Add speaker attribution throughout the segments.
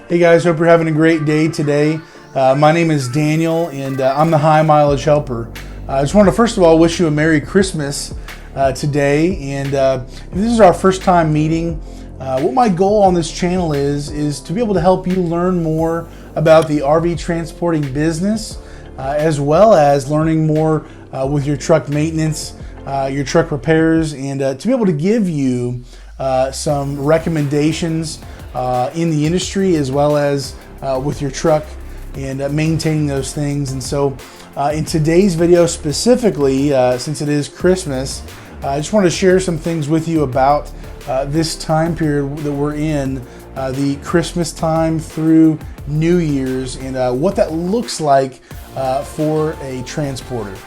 Speaker 1: Hey guys, hope you're having a great day today. My name is Daniel and I'm the High Mileage Helper. I just want to first of all wish you a Merry Christmas today, and if this is our first time meeting, what my goal on this channel is to be able to help you learn more about the RV transporting business, as well as learning more with your truck maintenance, your truck repairs, and to be able to give you some recommendations in the industry, as well as with your truck and maintaining those things. And so in today's video specifically, since it is Christmas, I just want to share some things with you about this time period that we're in, the Christmas time through New Year's, and what that looks like for a transporter.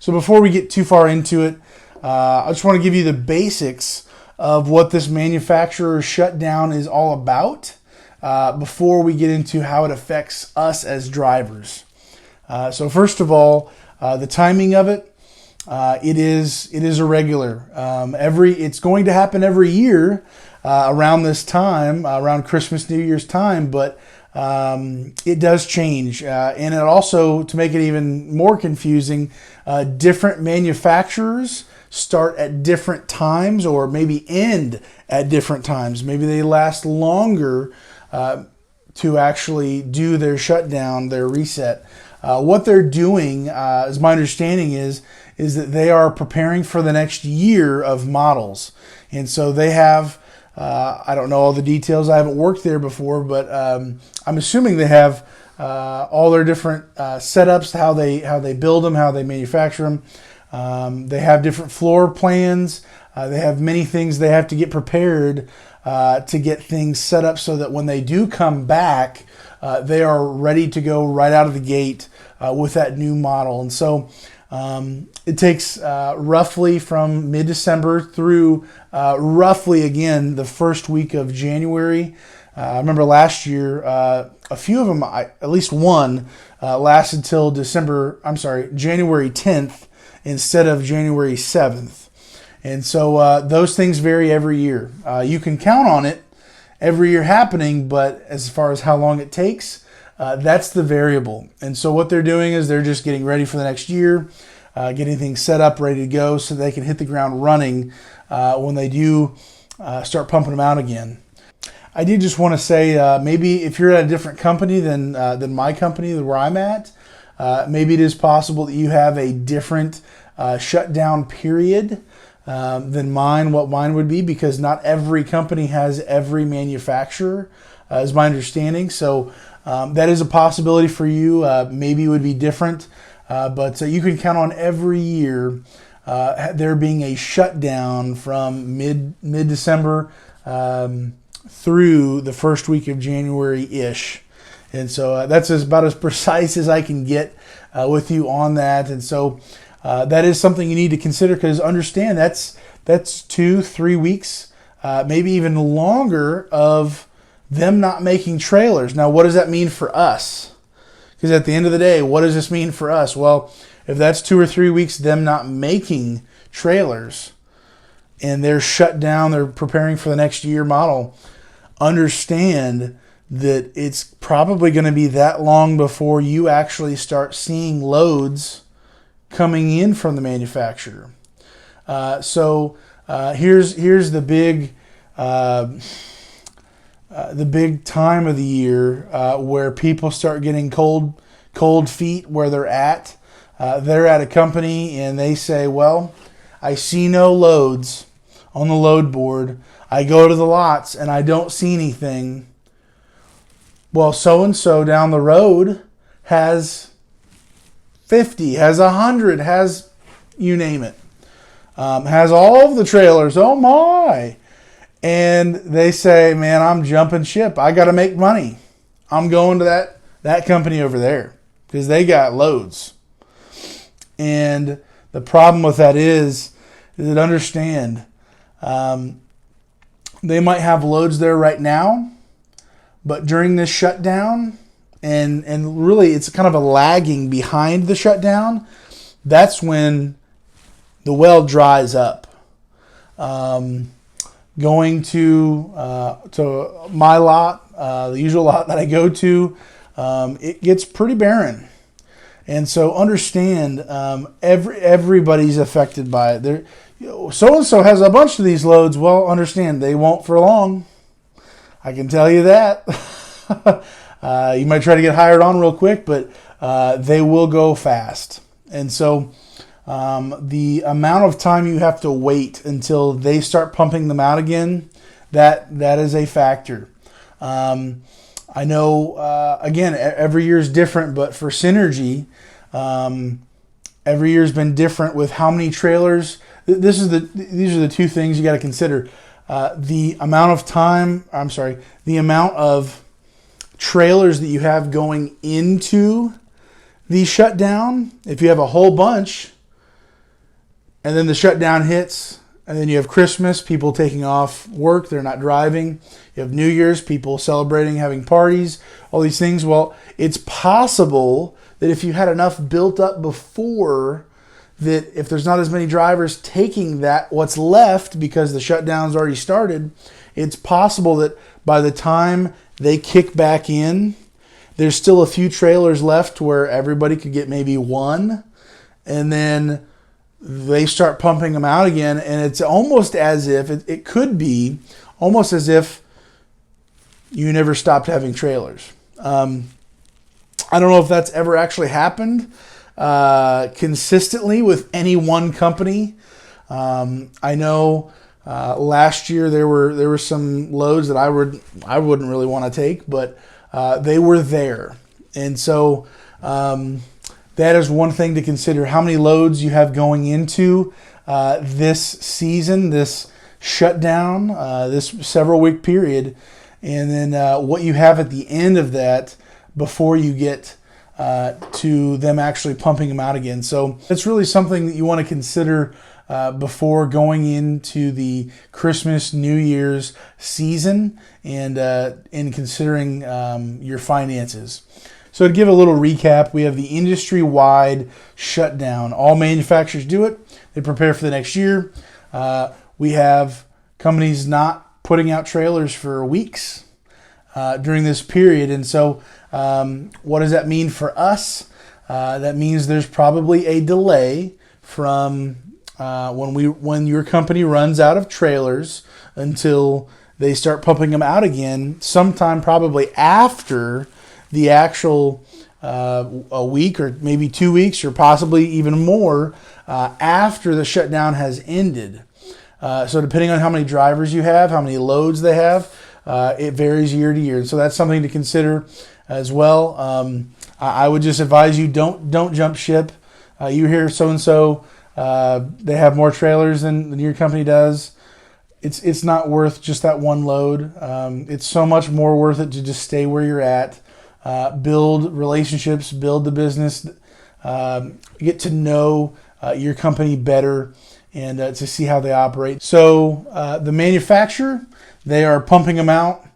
Speaker 1: So before we get too far into it, I just want to give you the basics of what this manufacturer shutdown is all about before we get into how it affects us as drivers. So first of all, the timing of it, it is irregular. It's going to happen every year around this time, around Christmas, New Year's time, but it does change, and it also, to make it even more confusing, different manufacturers start at different times, or maybe end at different times. Maybe they last longer to actually do their shutdown, their reset. What they're doing, as my understanding is that they are preparing for the next year of models, and so they have. I don't know all the details. I haven't worked there before, but I'm assuming they have all their different setups, how they build them, how they manufacture them. They have different floor plans. They have many things they have to get prepared to get things set up so that when they do come back, they are ready to go right out of the gate with that new model. And so it takes roughly from mid-December through roughly, again, the first week of January. I remember last year, a few of them, at least one, lasted till January 10th instead of January 7th. And so those things vary every year. You can count on it every year happening, but as far as how long it takes, that's the variable. And so what they're doing is they're just getting ready for the next year, getting things set up, ready to go, so they can hit the ground running when they do start pumping them out again. I did just want to say, maybe if you're at a different company than my company, where I'm at, maybe it is possible that you have a different shutdown period than mine, what mine would be, because not every company has every manufacturer, is my understanding. So that is a possibility for you. Maybe it would be different, but you can count on every year there being a shutdown from mid-December through the first week of January-ish. And so that's about as precise as I can get with you on that. And so that is something you need to consider, because understand that's 2-3 weeks, maybe even longer, of them not making trailers. Now, what does that mean for us? Because at the end of the day, what does this mean for us? Well, if that's 2 or 3 weeks, them not making trailers, and they're shut down, they're preparing for the next year model, understand that it's probably going to be that long before you actually start seeing loads coming in from the manufacturer. So here's the big time of the year where people start getting cold feet where they're at. They're at a company and they say, well, I see no loads on the load board. I go to the lots and I don't see anything. Well, so-and-so down the road has 50, has 100, has you name it. Has all of the trailers. Oh my. And they say, man, I'm jumping ship. I got to make money. I'm going to that company over there because they got loads. And the problem with that is that, understand, they might have loads there right now, but during this shutdown, and really it's kind of a lagging behind the shutdown. That's when the well dries up. Going to my lot, the usual lot that I go to, it gets pretty barren. And so understand, everybody's affected by it. So-and-so has a bunch of these loads. Well, understand, they won't for long. I can tell you that. You might try to get hired on real quick, but they will go fast. And so the amount of time you have to wait until they start pumping them out again, that is a factor. I know, again, every year is different, but for Synergy, every year's been different with how many trailers. These are the two things you got to consider. The amount of trailers that you have going into the shutdown. If you have a whole bunch, and then the shutdown hits, and then you have Christmas, people taking off work, they're not driving. You have New Year's, people celebrating, having parties, all these things. Well, it's possible that if you had enough built up before, that if there's not as many drivers taking what's left because the shutdown's already started, it's possible that by the time they kick back in, there's still a few trailers left where everybody could get maybe one, and then they start pumping them out again, and it's almost as if, it could be almost as if you never stopped having trailers. I don't know if that's ever actually happened consistently with any one company. I know last year there were some loads that I wouldn't really want to take, but they were there, and so that is one thing to consider. How many loads you have going into this season, this shutdown, this several week period, and then what you have at the end of that before you get to them actually pumping them out again. So it's really something that you want to consider before going into the Christmas, New Year's season, and in considering your finances. So to give a little recap, we have the industry-wide shutdown. All manufacturers do it. They prepare for the next year. We have companies not putting out trailers for weeks during this period. And so what does that mean for us? That means there's probably a delay from when your company runs out of trailers until they start pumping them out again, sometime probably after the actual a week or maybe 2 weeks or possibly even more after the shutdown has ended. So depending on how many drivers you have, how many loads they have, it varies year to year. So that's something to consider as well. I would just advise you don't jump ship. You hear so-and-so, they have more trailers than your company does. It's not worth just that one load. It's so much more worth it to just stay where you're at. Build relationships, build the business, get to know your company better, and to see how they operate. So the manufacturer, they are pumping them out,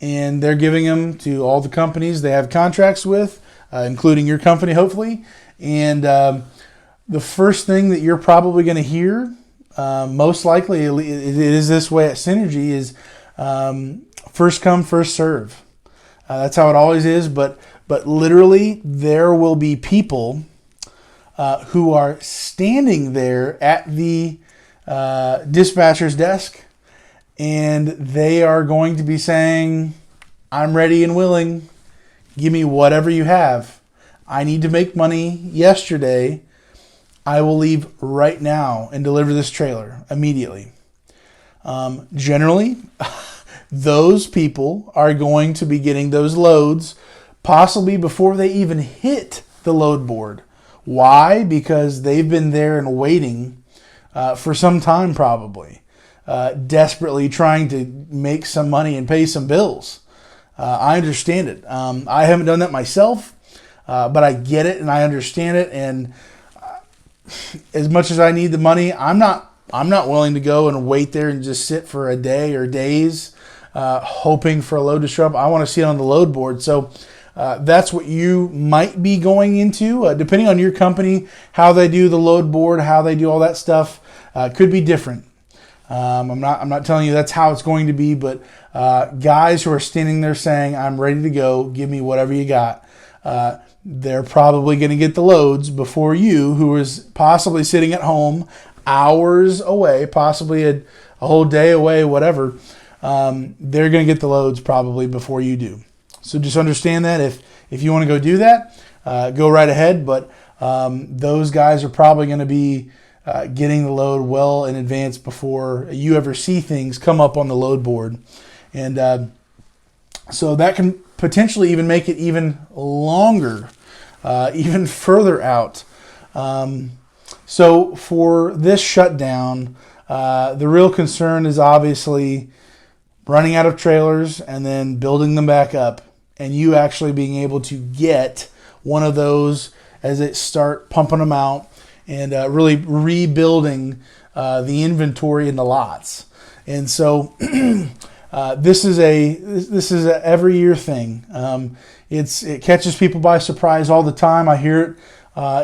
Speaker 1: and they're giving them to all the companies they have contracts with, including your company, hopefully. And the first thing that you're probably going to hear, most likely it is this way at Synergy, is first come, first serve. That's how it always is, but literally there will be people who are standing there at the dispatcher's desk, and they are going to be saying, I'm ready and willing. Give me whatever you have. I need to make money yesterday. I will leave right now and deliver this trailer immediately. Generally, those people are going to be getting those loads possibly before they even hit the load board. Why? Because they've been there and waiting for some time, probably desperately trying to make some money and pay some bills. I understand it. I haven't done that myself, but I get it and I understand it. And as much as I need the money, I'm not willing to go and wait there and just sit for a day or days hoping for a load to show up. I want to see it on the load board. So that's what you might be going into. Depending on your company, how they do the load board, how they do all that stuff, could be different. I'm not telling you that's how it's going to be, but guys who are standing there saying, I'm ready to go, give me whatever you got, they're probably going to get the loads before you, who is possibly sitting at home hours away, possibly a whole day away, whatever. They're going to get the loads probably before you do. So just understand that if you want to go do that, go right ahead. But those guys are probably going to be getting the load well in advance before you ever see things come up on the load board. And so that can potentially even make it even longer, even further out. So for this shutdown, the real concern is obviously running out of trailers and then building them back up, and you actually being able to get one of those as it start pumping them out and really rebuilding the inventory in the lots. And so this is a every year thing. It catches people by surprise all the time. I hear it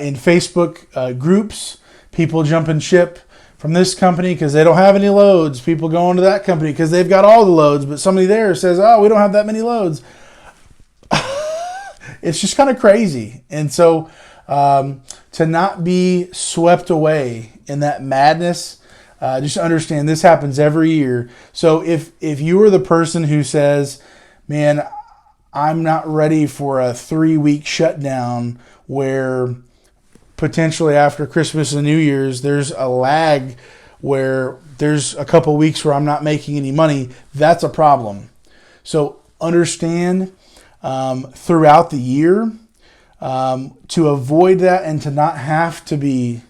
Speaker 1: in Facebook groups. People jumping ship from this company because they don't have any loads. People going to that company because they've got all the loads, but somebody there says, "Oh, we don't have that many loads." It's just kind of crazy. And so to not be swept away in that madness, just understand this happens every year. So if you are the person who says, man, I'm not ready for a 3-week shutdown where potentially after Christmas and New Year's, there's a lag where there's a couple weeks where I'm not making any money, that's a problem. So understand throughout the year, to avoid that and to not have to be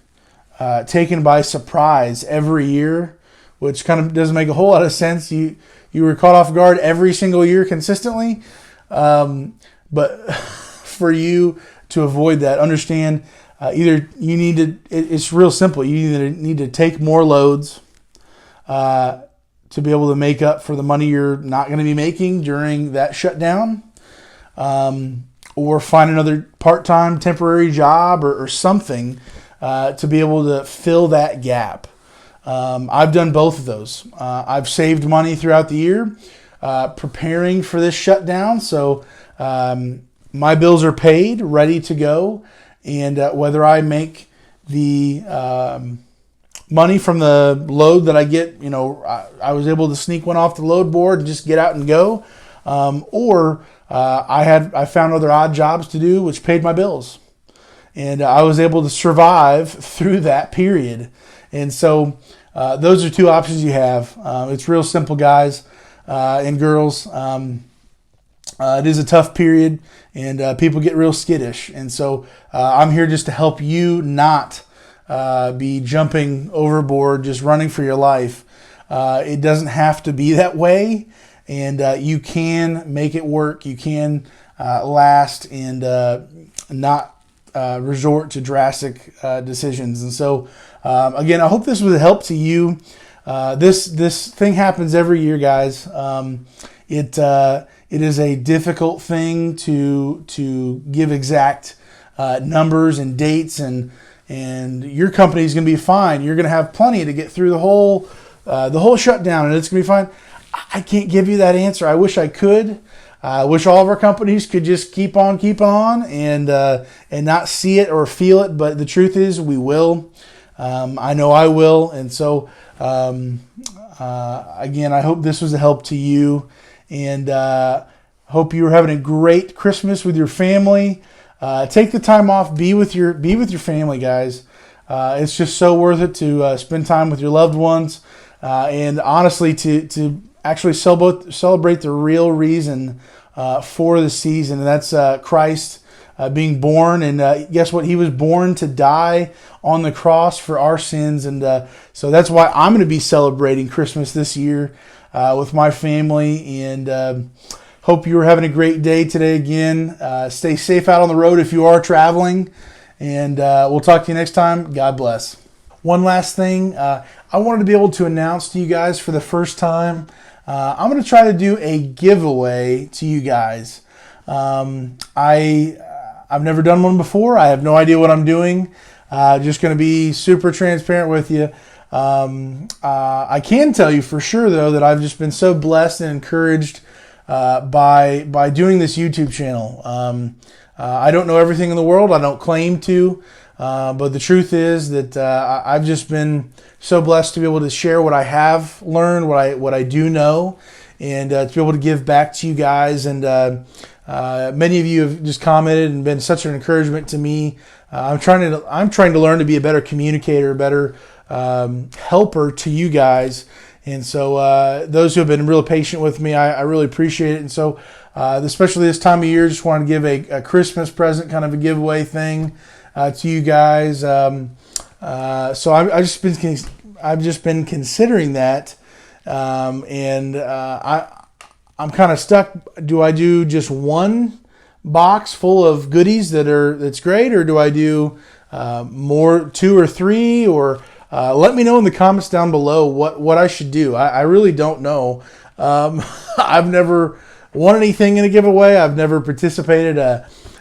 Speaker 1: taken by surprise every year, which kind of doesn't make a whole lot of sense. You were caught off guard every single year consistently. But for you to avoid that, understand either you need to, it's real simple. You either need to take more loads to be able to make up for the money you're not going to be making during that shutdown, or find another part-time temporary job or something to be able to fill that gap. I've done both of those. I've saved money throughout the year preparing for this shutdown. So my bills are paid, ready to go. And whether I make the money from the load that I get, I was able to sneak one off the load board and just get out and go. Or I found other odd jobs to do, which paid my bills. And I was able to survive through that period. And so those are two options you have. It's real simple, guys and girls. It is a tough period, and people get real skittish. And so I'm here just to help you not be jumping overboard, just running for your life. It doesn't have to be that way, and you can make it work. You can last and not resort to drastic decisions. And so, again, I hope this was a help to you. This thing happens every year, guys. It is a difficult thing to give exact numbers and dates, and your company is going to be fine. You're going to have plenty to get through the whole shutdown, and it's going to be fine. I can't give you that answer. I wish I could. I wish all of our companies could just keep on and not see it or feel it. But the truth is, we will. I know I will. And so, again, I hope this was a help to you, and hope you were having a great Christmas with your family. Take the time off. Be with your family, guys. It's just so worth it to spend time with your loved ones, and honestly, to actually celebrate the real reason for the season, and that's Christ being born. And guess what? He was born to die on the cross for our sins, and so that's why I'm going to be celebrating Christmas this year with my family. And hope you are having a great day today. Again, stay safe out on the road if you are traveling, and we'll talk to you next time. God bless. One last thing, I wanted to be able to announce to you guys for the first time, I'm going to try to do a giveaway to you guys. I've never done one before. I have no idea what I'm doing. Just going to be super transparent with you. I can tell you for sure, though, that I've just been so blessed and encouraged by doing this YouTube channel. I don't know everything in the world. I don't claim to. But the truth is that I've just been so blessed to be able to share what I have learned, what I do know, and to be able to give back to you guys. And many of you have just commented and been such an encouragement to me. I'm trying to learn to be a better communicator, a better helper to you guys. And so those who have been really patient with me, I really appreciate it. And so especially this time of year, just wanted to give a Christmas present, kind of a giveaway thing to you guys. So I've just been considering that, and I'm kind of stuck. Do I do just one box full of goodies that's great, or do I do more, 2 or 3, or let me know in the comments down below what I should do. I really don't know. I've never won anything in a giveaway. I've never participated.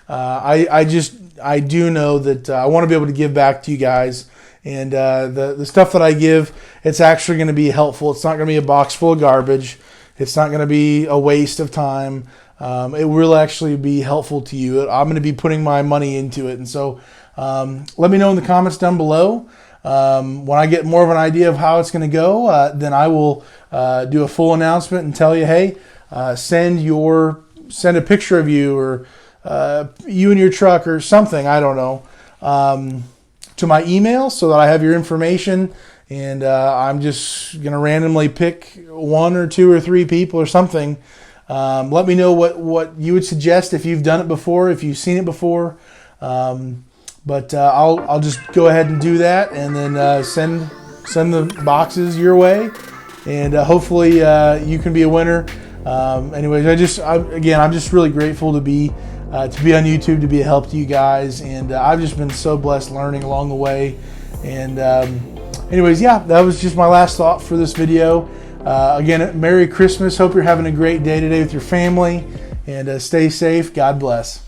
Speaker 1: I do know that I want to be able to give back to you guys, and the stuff that I give, it's actually going to be helpful. It's not going to be a box full of garbage. It's not going to be a waste of time. It will actually be helpful to you. I'm going to be putting my money into it, and so let me know in the comments down below. When I get more of an idea of how it's going to go, then I will do a full announcement and tell you, hey, send a picture of you, or you and your truck, or something, I don't know, to my email so that I have your information. And I'm just going to randomly pick 1 or 2 or 3 people or something. Let me know what you would suggest if you've done it before, if you've seen it before. But I'll just go ahead and do that, and then send the boxes your way, and hopefully you can be a winner. Anyways, I'm just really grateful to be on YouTube, to be a help to you guys, and I've just been so blessed learning along the way. And anyways, yeah, that was just my last thought for this video. Again, Merry Christmas. Hope you're having a great day today with your family, and stay safe. God bless.